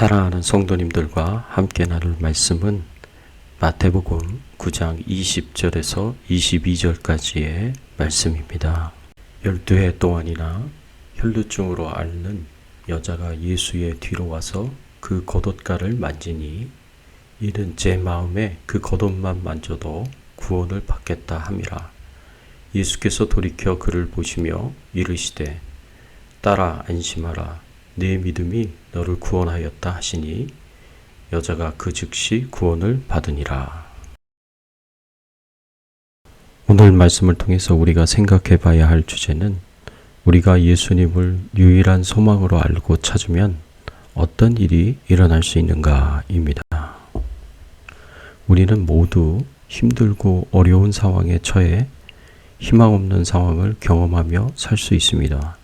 사랑하는 성도님들과 함께 나눌 말씀은 마태복음 9장 20절에서 22절까지의 말씀입니다. 12해 동안이나 혈루증으로 앓는 여자가 예수의 뒤로 와서 그 겉옷가를 만지니 이는 제 마음에 그 겉옷만 만져도 구원을 받겠다 함이라. 예수께서 돌이켜 그를 보시며 이르시되 딸아 안심하라. 내 믿음이 너를 구원하였다 하시니 여자가 그 즉시 구원을 받으니라. 오늘 말씀을 통해서 우리가 생각해 봐야 할 주제는 우리가 예수님을 유일한 소망으로 알고 찾으면 어떤 일이 일어날 수 있는가입니다. 우리는 모두 힘들고 어려운 상황에 처해 희망 없는 상황을 경험하며 살 수 있습니다.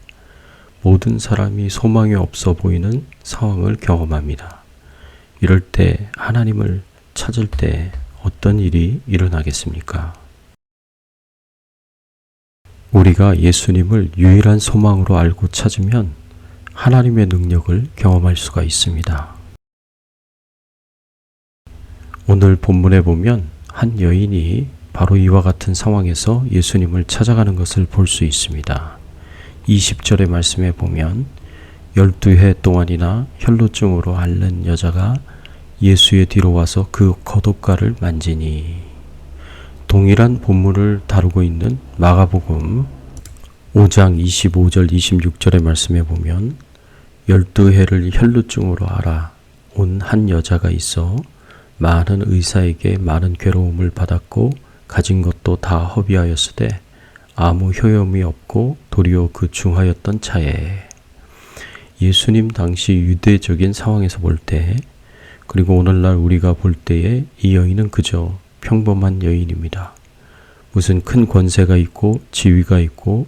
모든 사람이 소망이 없어 보이는 상황을 경험합니다. 이럴 때 하나님을 찾을 때 어떤 일이 일어나겠습니까? 우리가 예수님을 유일한 소망으로 알고 찾으면 하나님의 능력을 경험할 수가 있습니다. 오늘 본문에 보면 한 여인이 바로 이와 같은 상황에서 예수님을 찾아가는 것을 볼 수 있습니다. 20절의 말씀에 보면 12해 동안이나 혈루증으로 앓는 여자가 예수의 뒤로 와서 그 겉옷가를 만지니, 동일한 본문을 다루고 있는 마가복음 5장 25절 26절의 말씀에 보면 12해를 혈루증으로 앓아 온 한 여자가 있어 많은 의사에게 많은 괴로움을 받았고 가진 것도 다 허비하였으되 아무 효험이 없고 도리어 그 중하였던 차에, 예수님 당시 유대적인 상황에서 볼 때, 그리고 오늘날 우리가 볼 때에 이 여인은 그저 평범한 여인입니다. 무슨 큰 권세가 있고 지위가 있고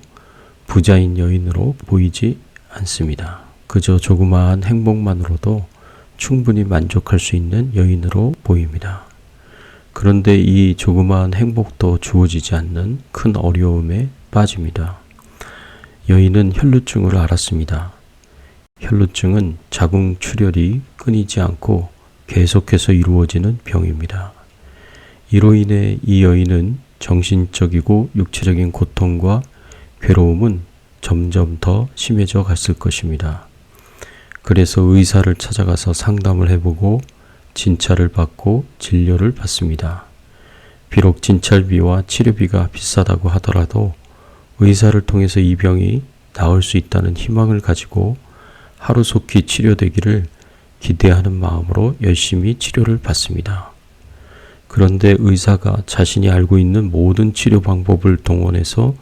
부자인 여인으로 보이지 않습니다. 그저 조그마한 행복만으로도 충분히 만족할 수 있는 여인으로 보입니다. 그런데 이 조그마한 행복도 주어지지 않는 큰 어려움에 빠집니다. 여인은 혈루증을 앓았습니다. 혈루증은 자궁출혈이 끊이지 않고 계속해서 이루어지는 병입니다. 이로 인해 이 여인은 정신적이고 육체적인 고통과 괴로움은 점점 더 심해져 갔을 것입니다. 그래서 의사를 찾아가서 상담을 해보고 진찰을 받고 진료를 받습니다. 비록 진찰비와 치료비가 비싸다고 하더라도 의사를 통해서 이 병이 나을 수 있다는 희망을 가지고 하루속히 치료되기를 기대하는 마음으로 열심히 치료를 받습니다. 그런데 의사가 자신이 알고 있는 모든 치료 방법을 동원해서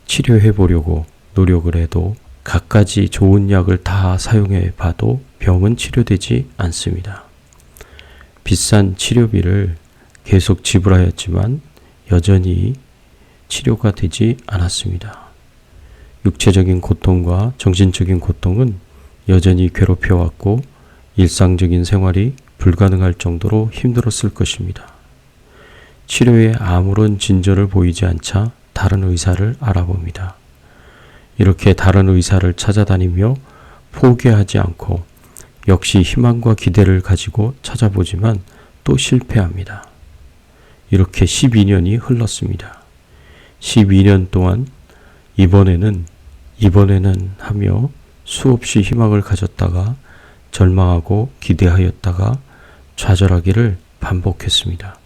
치료해 보려고 노력을 해도 갖가지 좋은 약을 다 사용해 봐도 병은 치료되지 않습니다. 비싼 치료비를 계속 지불하였지만 여전히 치료가 되지 않았습니다. 육체적인 고통과 정신적인 고통은 여전히 괴롭혀왔고 일상적인 생활이 불가능할 정도로 힘들었을 것입니다. 치료에 아무런 진전을 보이지 않자 다른 의사를 알아봅니다. 이렇게 다른 의사를 찾아다니며 포기하지 않고 역시 희망과 기대를 가지고 찾아보지만 또 실패합니다. 이렇게 12년이 흘렀습니다. 12년 동안 이번에는 하며 수없이 희망을 가졌다가 절망하고 기대하였다가 좌절하기를 반복했습니다.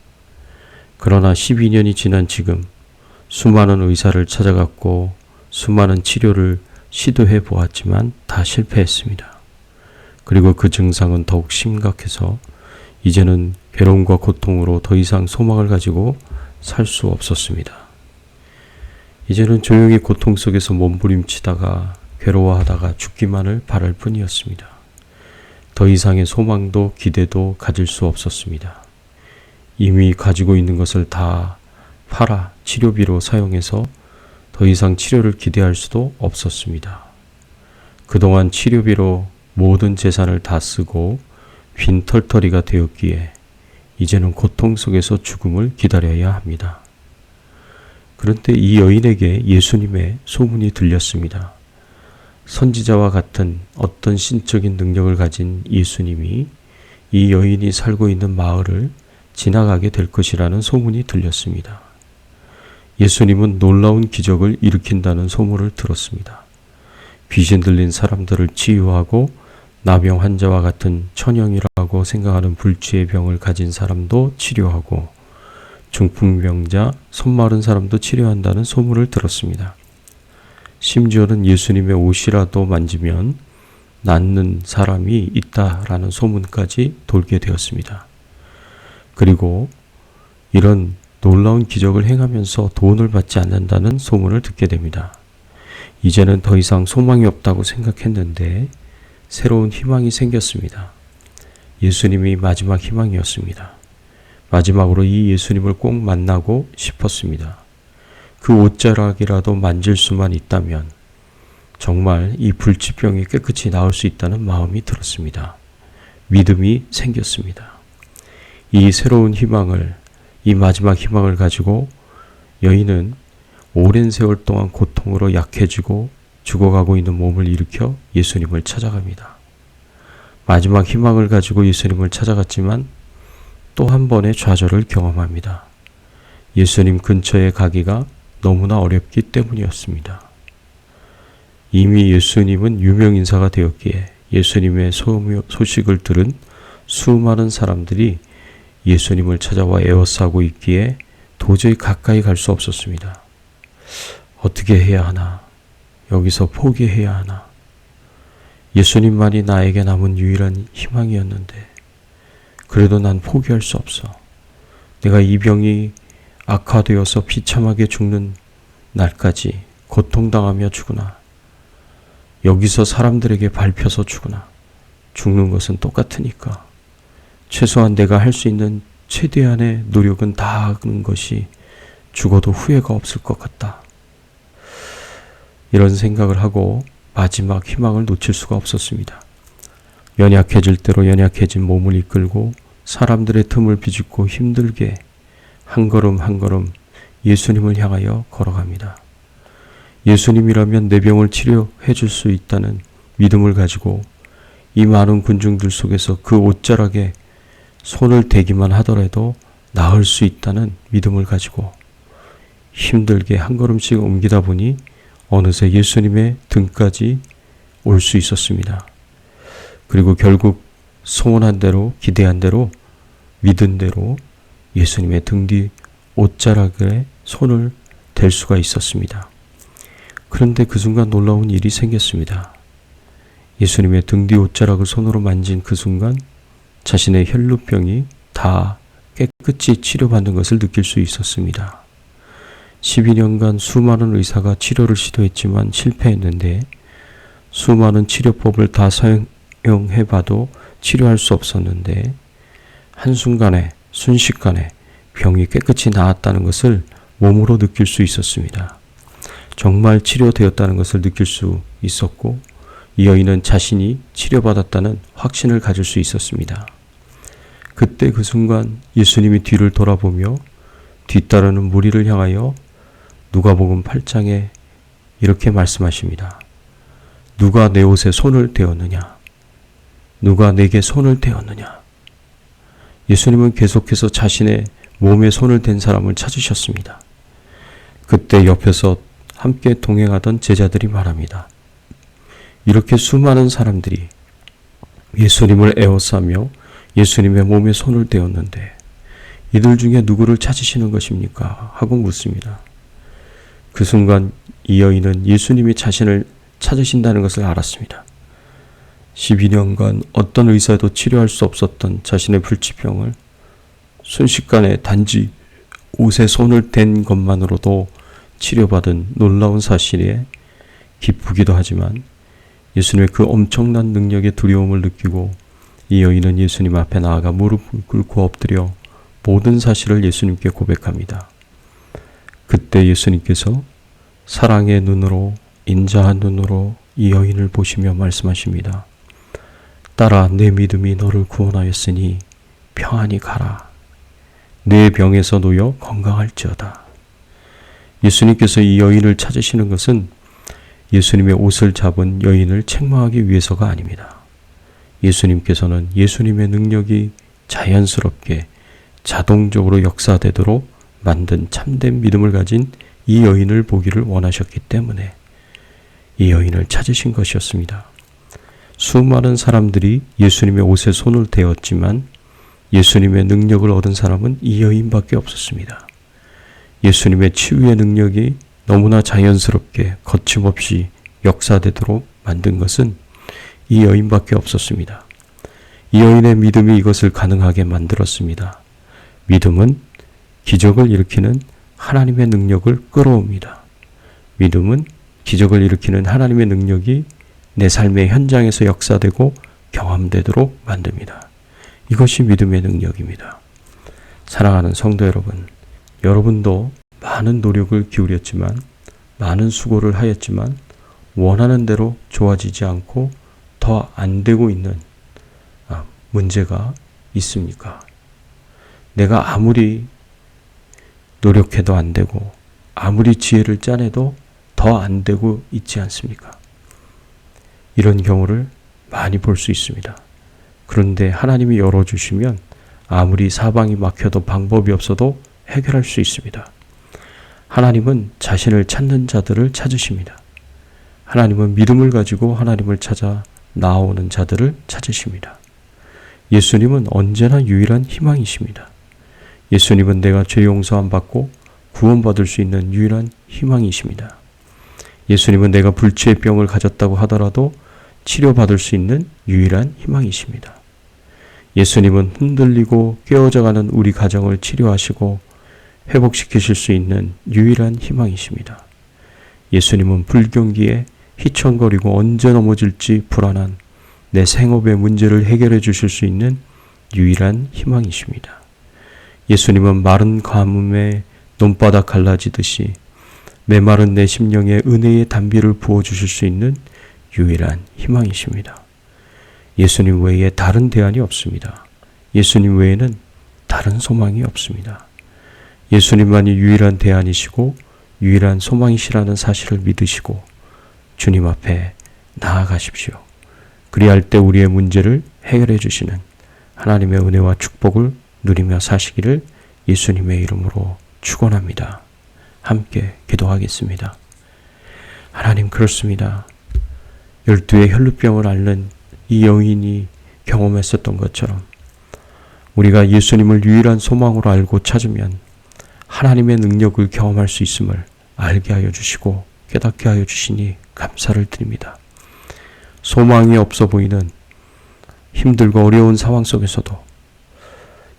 그러나 12년이 지난 지금 수많은 의사를 찾아갔고 수많은 치료를 시도해 보았지만 다 실패했습니다. 그리고 그 증상은 더욱 심각해서 이제는 괴로움과 고통으로 더 이상 소망을 가지고 살 수 없었습니다. 이제는 조용히 고통 속에서 몸부림치다가 괴로워하다가 죽기만을 바랄 뿐이었습니다. 더 이상의 소망도 기대도 가질 수 없었습니다. 이미 가지고 있는 것을 다 팔아 치료비로 사용해서 더 이상 치료를 기대할 수도 없었습니다. 그동안 치료비로 모든 재산을 다 쓰고 빈털터리가 되었기에 이제는 고통 속에서 죽음을 기다려야 합니다. 그런데 이 여인에게 예수님의 소문이 들렸습니다. 선지자와 같은 어떤 신적인 능력을 가진 예수님이 이 여인이 살고 있는 마을을 지나가게 될 것이라는 소문이 들렸습니다. 예수님은 놀라운 기적을 일으킨다는 소문을 들었습니다. 귀신 들린 사람들을 치유하고 나병 환자와 같은 천형이라고 생각하는 불치의 병을 가진 사람도 치료하고 중풍병자, 손 마른 사람도 치료한다는 소문을 들었습니다. 심지어는 예수님의 옷이라도 만지면 낫는 사람이 있다라는 소문까지 돌게 되었습니다. 그리고 이런 놀라운 기적을 행하면서 돈을 받지 않는다는 소문을 듣게 됩니다. 이제는 더 이상 소망이 없다고 생각했는데 새로운 희망이 생겼습니다. 예수님이 마지막 희망이었습니다. 마지막으로 이 예수님을 꼭 만나고 싶었습니다. 그 옷자락이라도 만질 수만 있다면 정말 이 불치병이 깨끗이 나을 수 있다는 마음이 들었습니다. 믿음이 생겼습니다. 이 새로운 희망을, 이 마지막 희망을 가지고 여인은 오랜 세월 동안 고통으로 약해지고 죽어가고 있는 몸을 일으켜 예수님을 찾아갑니다. 마지막 희망을 가지고 예수님을 찾아갔지만 또 한 번의 좌절을 경험합니다. 예수님 근처에 가기가 너무나 어렵기 때문이었습니다. 이미 예수님은 유명인사가 되었기에 예수님의 소식을 들은 수많은 사람들이 예수님을 찾아와 에워싸고 있기에 도저히 가까이 갈 수 없었습니다. 어떻게 해야 하나? 여기서 포기해야 하나? 예수님만이 나에게 남은 유일한 희망이었는데 그래도 난 포기할 수 없어. 내가 이 병이 악화되어서 비참하게 죽는 날까지 고통당하며 죽으나 여기서 사람들에게 밟혀서 죽으나 죽는 것은 똑같으니까 최소한 내가 할 수 있는 최대한의 노력은 다하는 것이 죽어도 후회가 없을 것 같다. 이런 생각을 하고 마지막 희망을 놓칠 수가 없었습니다. 연약해질 대로 연약해진 몸을 이끌고 사람들의 틈을 비집고 힘들게 한 걸음 한 걸음 예수님을 향하여 걸어갑니다. 예수님이라면 내 병을 치료해 줄 수 있다는 믿음을 가지고 이 많은 군중들 속에서 그 옷자락에 손을 대기만 하더라도 나을 수 있다는 믿음을 가지고 힘들게 한 걸음씩 옮기다 보니 어느새 예수님의 등까지 올 수 있었습니다. 그리고 결국 소원한 대로, 기대한 대로, 믿은 대로 예수님의 등 뒤 옷자락에 손을 댈 수가 있었습니다. 그런데 그 순간 놀라운 일이 생겼습니다. 예수님의 등 뒤 옷자락을 손으로 만진 그 순간 자신의 혈루병이 다 깨끗이 치료받는 것을 느낄 수 있었습니다. 12년간 수많은 의사가 치료를 시도했지만 실패했는데 수많은 치료법을 다 사용해봐도 치료할 수 없었는데 한순간에 순식간에 병이 깨끗이 나았다는 것을 몸으로 느낄 수 있었습니다. 정말 치료되었다는 것을 느낄 수 있었고 이 여인은 자신이 치료받았다는 확신을 가질 수 있었습니다. 그때 그 순간 예수님이 뒤를 돌아보며 뒤따르는 무리를 향하여 누가복음 8장에 이렇게 말씀하십니다. 누가 내 옷에 손을 대었느냐? 누가 내게 손을 대었느냐? 예수님은 계속해서 자신의 몸에 손을 댄 사람을 찾으셨습니다. 그때 옆에서 함께 동행하던 제자들이 말합니다. 이렇게 수많은 사람들이 예수님을 에워싸며 예수님의 몸에 손을 대었는데 이들 중에 누구를 찾으시는 것입니까? 하고 묻습니다. 그 순간 이 여인은 예수님이 자신을 찾으신다는 것을 알았습니다. 12년간 어떤 의사도 치료할 수 없었던 자신의 불치병을 순식간에 단지 옷에 손을 댄 것만으로도 치료받은 놀라운 사실에 기쁘기도 하지만 예수님의 그 엄청난 능력의 두려움을 느끼고 이 여인은 예수님 앞에 나아가 무릎을 꿇고 엎드려 모든 사실을 예수님께 고백합니다. 그때 예수님께서 사랑의 눈으로, 인자한 눈으로 이 여인을 보시며 말씀하십니다. 딸아, 내 믿음이 너를 구원하였으니 평안히 가라. 내 병에서 놓여 건강할지어다. 예수님께서 이 여인을 찾으시는 것은 예수님의 옷을 잡은 여인을 책망하기 위해서가 아닙니다. 예수님께서는 예수님의 능력이 자연스럽게 자동적으로 역사되도록 만든 참된 믿음을 가진 이 여인을 보기를 원하셨기 때문에 이 여인을 찾으신 것이었습니다. 수많은 사람들이 예수님의 옷에 손을 대었지만 예수님의 능력을 얻은 사람은 이 여인밖에 없었습니다. 예수님의 치유의 능력이 너무나 자연스럽게 거침없이 역사되도록 만든 것은 이 여인밖에 없었습니다. 이 여인의 믿음이 이것을 가능하게 만들었습니다. 믿음은 기적을 일으키는 하나님의 능력을 끌어옵니다. 믿음은 기적을 일으키는 하나님의 능력이 내 삶의 현장에서 역사되고 경험되도록 만듭니다. 이것이 믿음의 능력입니다. 사랑하는 성도 여러분, 여러분도 많은 노력을 기울였지만, 많은 수고를 하였지만 원하는 대로 좋아지지 않고 더 안 되고 있는 문제가 있습니까? 내가 아무리 노력해도 안 되고 아무리 지혜를 짜내도 더 안 되고 있지 않습니까? 이런 경우를 많이 볼 수 있습니다. 그런데 하나님이 열어주시면 아무리 사방이 막혀도 방법이 없어도 해결할 수 있습니다. 하나님은 자신을 찾는 자들을 찾으십니다. 하나님은 믿음을 가지고 하나님을 찾아 나아오는 자들을 찾으십니다. 예수님은 언제나 유일한 희망이십니다. 예수님은 내가 죄 용서함 받고 구원받을 수 있는 유일한 희망이십니다. 예수님은 내가 불치의 병을 가졌다고 하더라도 치료받을 수 있는 유일한 희망이십니다. 예수님은 흔들리고 깨어져가는 우리 가정을 치료하시고 회복시키실 수 있는 유일한 희망이십니다. 예수님은 불경기에 휘청거리고 언제 넘어질지 불안한 내 생업의 문제를 해결해 주실 수 있는 유일한 희망이십니다. 예수님은 마른 가뭄에 논바닥 갈라지듯이 메마른 내 심령에 은혜의 단비를 부어주실 수 있는 유일한 희망이십니다. 예수님 외에 다른 대안이 없습니다. 예수님 외에는 다른 소망이 없습니다. 예수님만이 유일한 대안이시고 유일한 소망이시라는 사실을 믿으시고 주님 앞에 나아가십시오. 그리할 때 우리의 문제를 해결해 주시는 하나님의 은혜와 축복을 누리며 사시기를 예수님의 이름으로 축원합니다. 함께 기도하겠습니다. 하나님, 그렇습니다. 12의 혈루병을 앓는 이 여인이 경험했었던 것처럼 우리가 예수님을 유일한 소망으로 알고 찾으면 하나님의 능력을 경험할 수 있음을 알게 하여 주시고 깨닫게 하여 주시니 감사를 드립니다. 소망이 없어 보이는 힘들고 어려운 상황 속에서도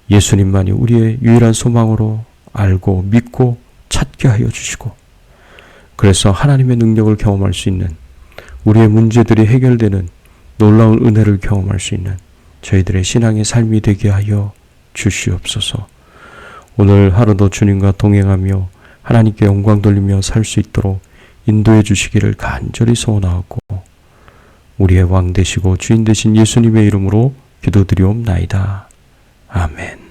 예수님만이 우리의 유일한 소망으로 알고 믿고 찾게 하여 주시고, 그래서 하나님의 능력을 경험할 수 있는, 우리의 문제들이 해결되는 놀라운 은혜를 경험할 수 있는 저희들의 신앙의 삶이 되게 하여 주시옵소서. 오늘 하루도 주님과 동행하며 하나님께 영광 돌리며 살 수 있도록 인도해 주시기를 간절히 소원하고 우리의 왕 되시고 주인 되신 예수님의 이름으로 기도드리옵나이다. 아멘.